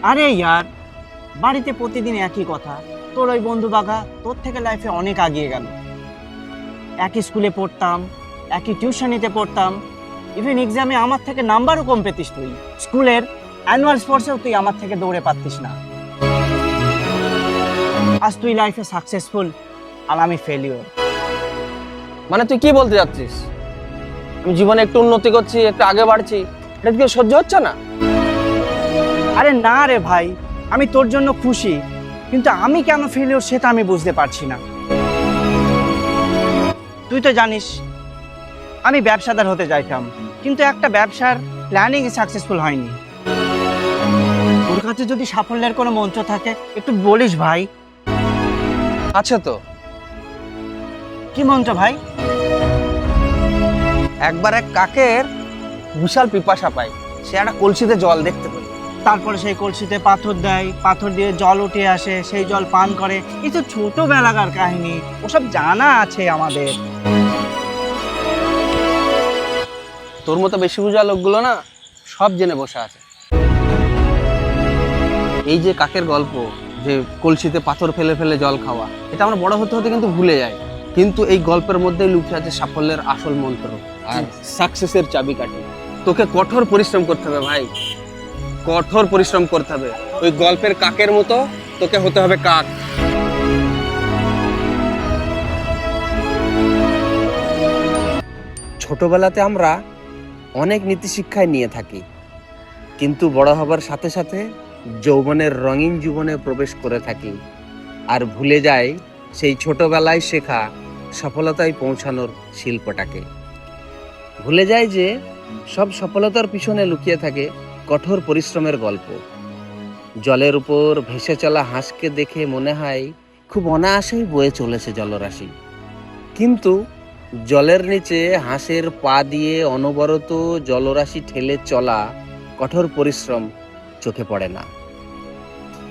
আরে ইয়ার, বাড়িতে প্রতিদিন একই কথা। তোর ওই বন্ধু বাঘা তোর থেকে লাইফে অনেক আগিয়ে গেল। একই স্কুলে পড়তাম, একই টিউশনিতে পড়তাম, ইভেন এক্সামে আমার থেকে নাম্বারও কম পেতিস তুই। স্কুলের অ্যানুয়াল স্পোর্টসেও তুই আমার থেকে দৌড়ে পারতিস না। আজ তুই লাইফে সাকসেসফুল আর আমি ফেলিওর। মানে তুই কি বলতে যাচ্ছিস? আমি জীবনে একটু উন্নতি করছি, একটু আগে বাড়ছি, এটা কি সহ্য হচ্ছে না? আরে না রে ভাই, আমি তোর জন্য খুশি, কিন্তু আমি কেন ফেলিওর সেটা আমি বুঝতে পারছি না। তুই তো জানিস আমি ব্যবসাদার হতে চাইতাম, কিন্তু একটা ব্যবসার প্ল্যানিং সাকসেসফুল হয়নি। তোর কাছে যদি সাফল্যের কোনো মন্ত্র থাকে একটু বলিস ভাই। আছে তো। কি মন্ত্র ভাই? একবার এক কাকের বিশাল পিপাসা পায়, সে একটা কলসিতে জল দেখতে পায়। তারপরে সেই কলসিতে পাথর দেয়, পাথর দিয়ে জল উঠে আসে, সেই জল পান করে। এই তো ছোটবেলাকার কাহিনী, ওসব জানা আছে আমাদের। তোর মতো বেশি বুঝা লোকগুলো না সব জেনে বসে আছে। এই যে কাকের গল্প, যে কলসিতে পাথর ফেলে ফেলে জল খাওয়া, এটা আমরা বড় হতে হতে কিন্তু ভুলে যাই। কিন্তু এই গল্পের মধ্যেই লুকিয়ে আছে সাফল্যের আসল মন্ত্র আর সাকসেসের চাবিকাঠি। তোকে কঠোর পরিশ্রম করতে হবে ভাই, কঠোর পরিশ্রম করতে হবে। ওই গল্পের কাকের মতো তোকে হতে হবে কাক। ছোটবেলাতে আমরা অনেক নীতিশিক্ষায় নিয়ে থাকি, কিন্তু বড় হবার সাথে সাথে যৌবনের রঙিন জীবনে প্রবেশ করে থাকি আর ভুলে যাই সেই ছোটবেলায় শেখা সফলতায় পৌঁছানোর শিল্পটাকে। ভুলে যায় যে সব সফলতার পিছনে লুকিয়ে থাকে কঠোর পরিশ্রমের গল্প। জলের উপর ভেসে চলা হাঁসকে দেখে মনে হয় খুব অনায়াসেই বয়ে চলেছে জলরাশি, কিন্তু জলের নিচে হাঁসের পা দিয়ে অনবরত জলরাশি ঠেলে চলা কঠোর পরিশ্রম চোখে পড়ে না।